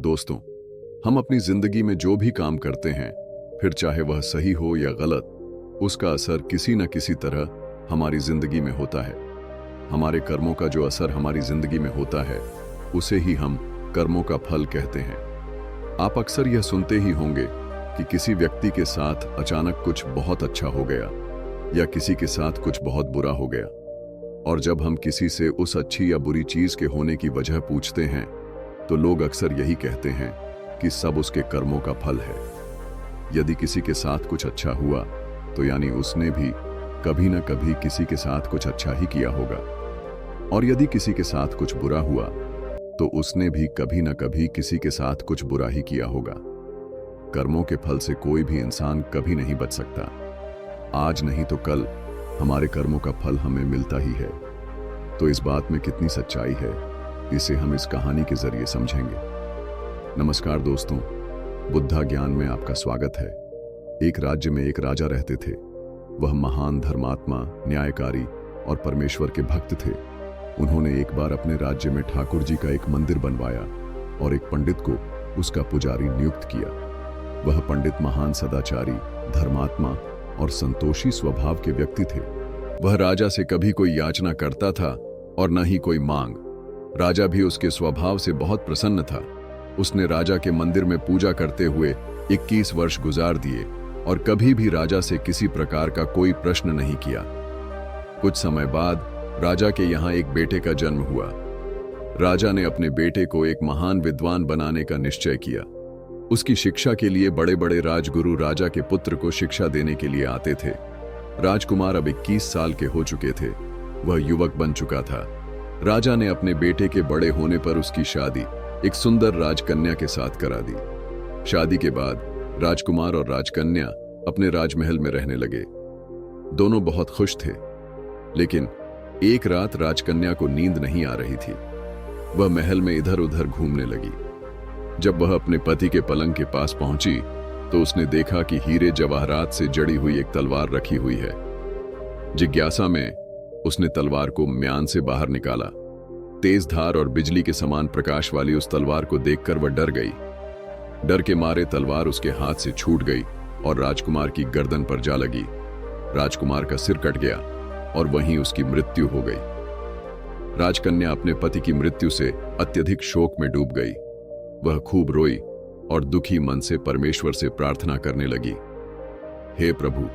दोस्तों, हम अपनी जिंदगी में जो भी काम करते हैं, फिर चाहे वह सही हो या गलत, उसका असर किसी न किसी तरह हमारी जिंदगी में होता है। हमारे कर्मों का जो असर हमारी जिंदगी में होता है, उसे ही हम कर्मों का फल कहते हैं। आप अक्सर यह सुनते ही होंगे कि किसी व्यक्ति के साथ अचानक कुछ बहुत अच्छा हो गया या किसी के साथ कुछ बहुत बुरा हो गया। और जब हम किसी से उस अच्छी या बुरी चीज के होने की वजह पूछते हैं, तो लोग अक्सर यही कहते हैं कि सब उसके कर्मों का फल है। यदि किसी के साथ कुछ अच्छा हुआ, तो यानी उसने भी कभी न कभी किसी के साथ कुछ अच्छा ही किया होगा। और यदि किसी के साथ कुछ बुरा हुआ, तो उसने भी कभी न कभी किसी के साथ कुछ बुरा ही किया होगा। कर्मों के फल से कोई भी इंसान कभी नहीं बच सकता। आज नहीं तो कल हमारे कर्मों का फल हमें मिलता ही है। तो इस बात में कितनी सच्चाई है, इसे हम इस कहानी के जरिए समझेंगे। नमस्कार दोस्तों, बुद्धा ज्ञान में आपका स्वागत है। एक राज्य में एक राजा रहते थे। वह महान धर्मात्मा, न्यायकारी और परमेश्वर के भक्त थे। उन्होंने एक बार अपने राज्य में ठाकुर जी का एक मंदिर बनवाया और एक पंडित को उसका पुजारी नियुक्त किया। वह पंडित महान सदाचारी, धर्मात्मा और संतोषी स्वभाव के व्यक्ति थे। वह राजा से कभी कोई याचना करता था और न ही कोई मांग। राजा भी उसके स्वभाव से बहुत प्रसन्न था। उसने राजा के मंदिर में पूजा करते हुए 21 वर्ष गुजार दिए और कभी भी राजा से किसी प्रकार का कोई प्रश्न नहीं किया। कुछ समय बाद राजा के यहाँ एक बेटे का जन्म हुआ। राजा ने अपने बेटे को एक महान विद्वान बनाने का निश्चय किया। उसकी शिक्षा के लिए बड़े बड़े राजगुरु राजा के पुत्र को शिक्षा देने के लिए आते थे। राजकुमार अब 21 साल के हो चुके थे। वह युवक बन चुका था। राजा ने अपने बेटे के बड़े होने पर उसकी शादी एक सुंदर राजकन्या के साथ करा दी। शादी के बाद राजकुमार और राजकन्या अपने राजमहल में रहने लगे। दोनों बहुत खुश थे। लेकिन एक रात राजकन्या को नींद नहीं आ रही थी। वह महल में इधर उधर घूमने लगी। जब वह अपने पति के पलंग के पास पहुंची, तो उसने देखा कि हीरे जवाहरात से जड़ी हुई एक तलवार रखी हुई है। जिज्ञासा में उसने तलवार को म्यान से बाहर निकाला। तेज धार और बिजली के समान प्रकाश वाली उस तलवार को देखकर वह डर गई। डर के मारे तलवार उसके हाथ से छूट गई और राजकुमार की गर्दन पर जा लगी। राजकुमार का सिर कट गया और वहीं उसकी मृत्यु हो गई। राजकन्या अपने पति की मृत्यु से अत्यधिक शोक में डूब गई। वह खूब रोई और दुखी मन से परमेश्वर से प्रार्थना करने लगी, हे प्रभु,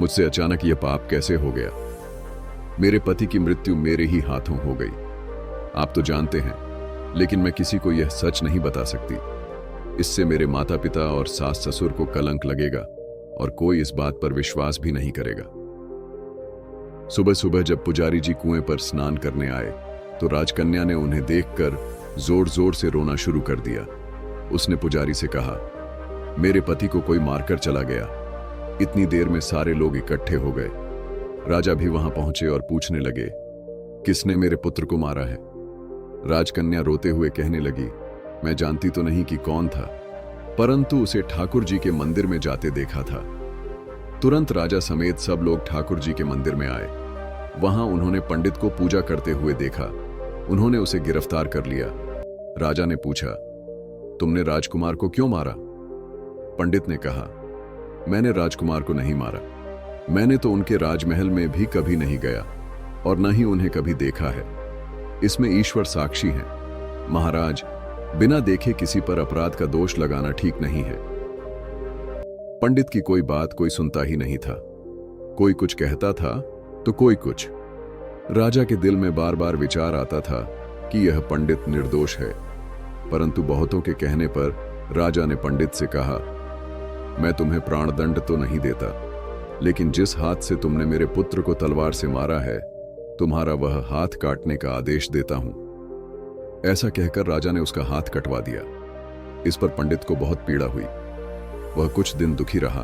मुझसे अचानक यह पाप कैसे हो गया? मेरे पति की मृत्यु मेरे ही हाथों हो गई। आप तो जानते हैं, लेकिन मैं किसी को यह सच नहीं बता सकती। इससे मेरे माता पिता और सास ससुर को कलंक लगेगा और कोई इस बात पर विश्वास भी नहीं करेगा। सुबह सुबह जब पुजारी जी कुएं पर स्नान करने आए, तो राजकन्या ने उन्हें देखकर जोर जोर से रोना शुरू कर दिया। उसने पुजारी से कहा, मेरे पति को कोई मारकर चला गया। इतनी देर में सारे लोग इकट्ठे हो गए। राजा भी वहां पहुंचे और पूछने लगे, किसने मेरे पुत्र को मारा है? राजकन्या रोते हुए कहने लगी, मैं जानती तो नहीं कि कौन था, परंतु उसे ठाकुर जी के मंदिर में जाते देखा था। तुरंत राजा समेत सब लोग ठाकुर जी के मंदिर में आए। वहां उन्होंने पंडित को पूजा करते हुए देखा। उन्होंने उसे गिरफ्तार कर लिया। राजा ने पूछा, तुमने राजकुमार को क्यों मारा? पंडित ने कहा, मैंने राजकुमार को नहीं मारा। मैंने तो उनके राजमहल में भी कभी नहीं गया और न ही उन्हें कभी देखा है। इसमें ईश्वर साक्षी हैं। महाराज, बिना देखे किसी पर अपराध का दोष लगाना ठीक नहीं है। पंडित की कोई बात कोई सुनता ही नहीं था। कोई कुछ कहता था तो कोई कुछ। राजा के दिल में बार बार विचार आता था कि यह पंडित निर्दोष है, परंतु बहुतों के कहने पर राजा ने पंडित से कहा, मैं तुम्हें प्राणदंड तो नहीं देता, लेकिन जिस हाथ से तुमने मेरे पुत्र को तलवार से मारा है, तुम्हारा वह हाथ काटने का आदेश देता हूं। ऐसा कहकर राजा ने उसका हाथ कटवा दिया। इस पर पंडित को बहुत पीड़ा हुई। वह कुछ दिन दुखी रहा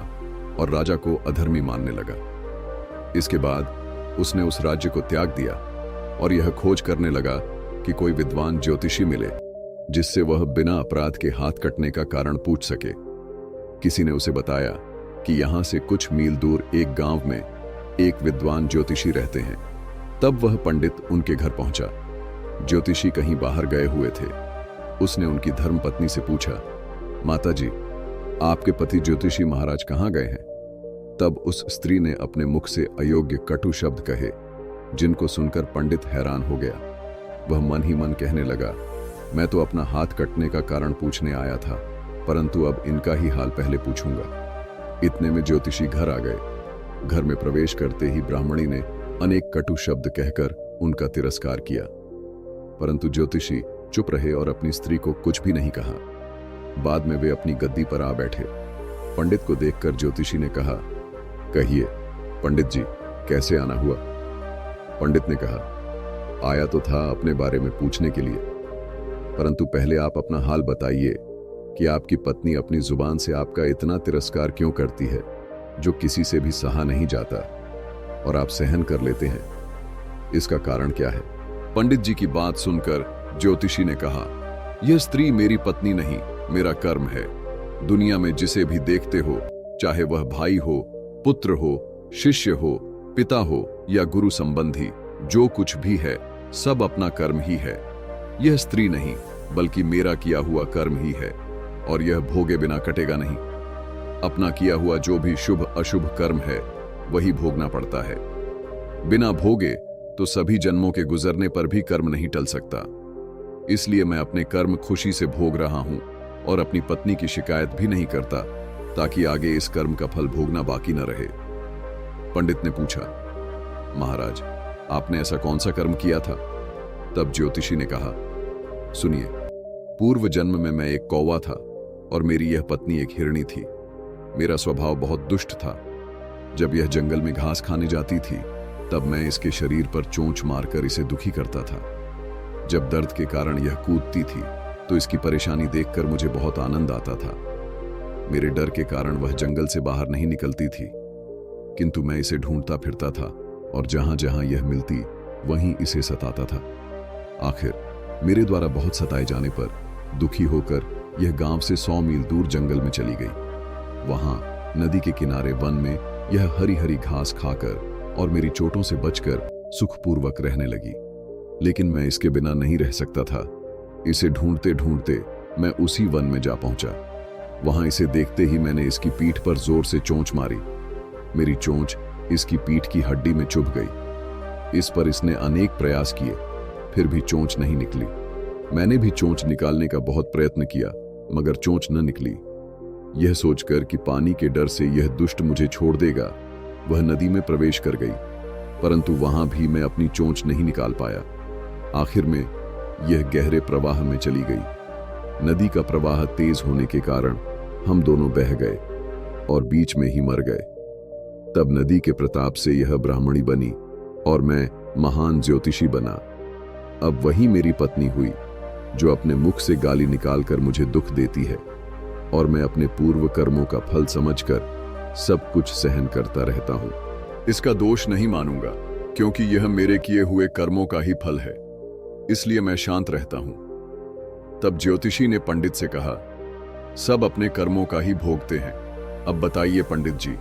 और राजा को अधर्मी मानने लगा। इसके बाद उसने उस राज्य को त्याग दिया और यह खोज करने लगा कि कोई विद्वान ज्योतिषी मिले, जिससे वह बिना अपराध के हाथ कटने का कारण पूछ सके। किसी ने उसे बताया कि यहां से कुछ मील दूर एक गांव में एक विद्वान ज्योतिषी रहते हैं। तब वह पंडित उनके घर पहुंचा। ज्योतिषी कहीं बाहर गए हुए थे। उसने उनकी धर्मपत्नी से पूछा, माता जी, आपके पति ज्योतिषी महाराज कहाँ गए हैं? तब उस स्त्री ने अपने मुख से अयोग्य कटु शब्द कहे, जिनको सुनकर पंडित हैरान हो गया। वह मन ही मन कहने लगा, मैं तो अपना हाथ कटने का कारण पूछने आया था, परंतु अब इनका ही हाल पहले पूछूंगा। इतने में ज्योतिषी घर आ गए। घर में प्रवेश करते ही ब्राह्मणी ने अनेक कटु शब्द कहकर उनका तिरस्कार किया, परंतु ज्योतिषी चुप रहे और अपनी स्त्री को कुछ भी नहीं कहा। बाद में वे अपनी गद्दी पर आ बैठे। पंडित को देखकर ज्योतिषी ने कहा, कहिए पंडित जी, कैसे आना हुआ? पंडित ने कहा, आया तो था अपने बारे में पूछने के लिए, परंतु पहले आप अपना हाल बताइए कि आपकी पत्नी अपनी जुबान से आपका इतना तिरस्कार क्यों करती है, जो किसी से भी सहा नहीं जाता और आप सहन कर लेते हैं। इसका कारण क्या है? पंडित जी की बात सुनकर ज्योतिषी ने कहा, यह स्त्री मेरी पत्नी नहीं, मेरा कर्म है। दुनिया में जिसे भी देखते हो, चाहे वह भाई हो, पुत्र हो, शिष्य हो, पिता हो या गुरु संबंधी, जो कुछ भी है सब अपना कर्म ही है। यह स्त्री नहीं, बल्कि मेरा किया हुआ कर्म ही है, और यह भोगे बिना कटेगा नहीं। अपना किया हुआ जो भी शुभ अशुभ कर्म है वही भोगना पड़ता है। बिना भोगे तो सभी जन्मों के गुजरने पर भी कर्म नहीं टल सकता। इसलिए मैं अपने कर्म खुशी से भोग रहा हूं और अपनी पत्नी की शिकायत भी नहीं करता, ताकि आगे इस कर्म का फल भोगना बाकी न रहे। पंडित ने पूछा, महाराज, आपने ऐसा कौन सा कर्म किया था? तब ज्योतिषी ने कहा, सुनिए, पूर्व जन्म में मैं एक कौवा था और मेरी यह पत्नी एक हिरणी थी। मेरा स्वभाव बहुत दुष्ट था। जब यह जंगल में घास खाने जाती थी, तब मैं इसके शरीर पर चोंच मारकर इसे दुखी करता था। जब दर्द के कारण यह कूदती थी, तो इसकी परेशानी देखकर मुझे बहुत आनंद आता था। मेरे डर के कारण वह जंगल से बाहर नहीं निकलती थी, किंतु मैं इसे ढूंढता फिरता था और जहां जहां यह मिलती वहीं इसे सताता था। आखिर मेरे द्वारा बहुत सताए जाने पर दुखी होकर यह गांव से 100 मील दूर जंगल में चली गई। वहां नदी के किनारे वन में यह हरी हरी घास खाकर और मेरी चोटों से बचकर सुखपूर्वक रहने लगी। लेकिन मैं इसके बिना नहीं रह सकता था। इसे ढूंढते ढूंढते मैं उसी वन में जा पहुंचा। वहां इसे देखते ही मैंने इसकी पीठ पर जोर से चोंच मारी। मेरी चोंच इसकी पीठ की हड्डी में चुभ गई। इस पर इसने अनेक प्रयास किए, फिर भी चोंच नहीं निकली। मैंने भी चोंच निकालने का बहुत प्रयत्न किया, मगर चोंच न निकली। यह सोचकर कि पानी के डर से यह दुष्ट मुझे छोड़ देगा, वह नदी में प्रवेश कर गई, परंतु वहां भी मैं अपनी चोंच नहीं निकाल पाया। आखिर में यह गहरे प्रवाह में चली गई। नदी का प्रवाह तेज होने के कारण हम दोनों बह गए और बीच में ही मर गए। तब नदी के प्रताप से यह ब्राह्मणी बनी और मैं महान ज्योतिषी बना। अब वही मेरी पत्नी हुई, जो अपने मुख से गाली निकालकर मुझे दुख देती है, और मैं अपने पूर्व कर्मों का फल समझकर सब कुछ सहन करता रहता हूं। इसका दोष नहीं मानूंगा, क्योंकि यह मेरे किए हुए कर्मों का ही फल है, इसलिए मैं शांत रहता हूं। तब ज्योतिषी ने पंडित से कहा, सब अपने कर्मों का ही भोगते हैं। अब बताइए पंडित जी,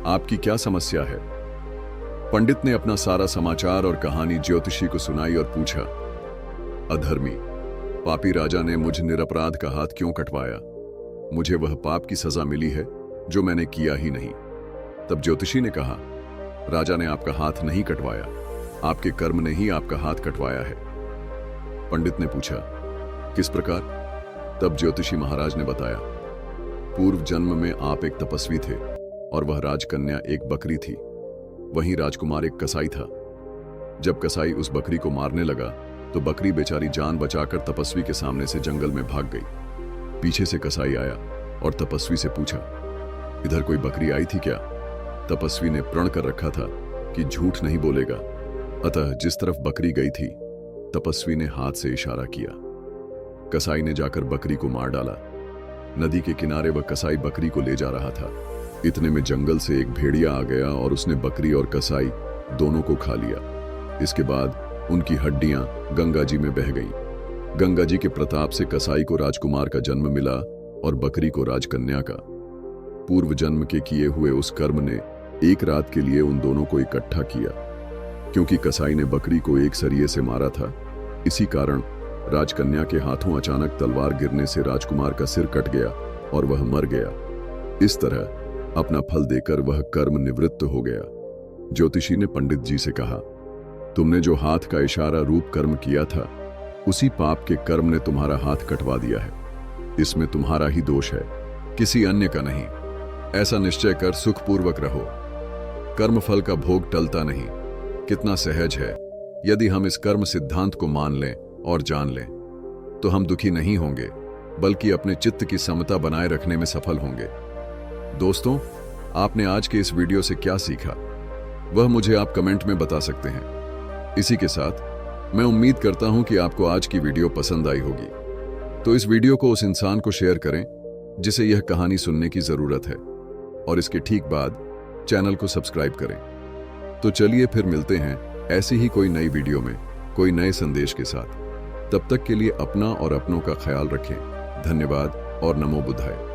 आपकी क्या समस्या है? पंडित ने अपना सारा समाचार और कहानी ज्योतिषी को सुनाई और पूछा, अधर्मी पापी राजा ने मुझ निरपराध का हाथ क्यों कटवाया? मुझे वह पाप की सजा मिली है जो मैंने किया ही नहीं। तब ज्योतिषी ने कहा, राजा ने आपका हाथ नहीं कटवाया, आपके कर्म ने ही आपका हाथ कटवाया है। पंडित ने पूछा, किस प्रकार? तब ज्योतिषी महाराज ने बताया, पूर्व जन्म में आप एक तपस्वी थे और वह राजकन्या एक बकरी थी। वहीं राजकुमार एक कसाई था। जब कसाई उस बकरी को मारने लगा तो बकरी बेचारी जान बचाकर तपस्वी के सामने से जंगल में भाग गई। पीछे से कसाई आया और तपस्वी से पूछा, इधर कोई बकरी आई थी क्या? तपस्वी ने प्रण कर रखा था कि झूठ नहीं बोलेगा, अतः जिस तरफ बकरी गई थी तपस्वी ने हाथ से इशारा किया। कसाई ने जाकर बकरी को मार डाला। नदी के किनारे वह कसाई बकरी को ले जा रहा था। इतने में जंगल से एक भेड़िया आ गया और उसने बकरी और कसाई दोनों को खा लिया। इसके बाद उनकी हड्डियां गंगा जी में बह गईं। गंगा जी के प्रताप से कसाई को राजकुमार का जन्म मिला और बकरी को राजकन्या का। पूर्व जन्म के किए हुए उस कर्म ने एक रात के लिए उन दोनों को इकट्ठा किया। क्योंकि कसाई ने बकरी को एक सरिये से मारा था, इसी कारण राजकन्या के हाथों अचानक तलवार गिरने से राजकुमार का सिर कट गया और वह मर गया। इस तरह अपना फल देकर वह कर्म निवृत्त हो गया। ज्योतिषी ने पंडित जी से कहा, तुमने जो हाथ का इशारा रूप कर्म किया था, उसी पाप के कर्म ने तुम्हारा हाथ कटवा दिया है। इसमें तुम्हारा ही दोष है, किसी अन्य का नहीं। ऐसा निश्चय कर सुखपूर्वक रहो। कर्म फल का भोग टलता नहीं। कितना सहज है। यदि हम इस कर्म सिद्धांत को मान लें और जान लें, तो हम दुखी नहीं होंगे, बल्कि अपने चित्त की समता बनाए रखने में सफल होंगे। दोस्तों, आपने आज के इस वीडियो से क्या सीखा, वह मुझे आप कमेंट में बता सकते हैं। इसी के साथ मैं उम्मीद करता हूं कि आपको आज की वीडियो पसंद आई होगी। तो इस वीडियो को उस इंसान को शेयर करें जिसे यह कहानी सुनने की जरूरत है, और इसके ठीक बाद चैनल को सब्सक्राइब करें। तो चलिए फिर मिलते हैं ऐसी ही कोई नई वीडियो में, कोई नए संदेश के साथ। तब तक के लिए अपना और अपनों का ख्याल रखें। धन्यवाद और नमो बुद्धाय।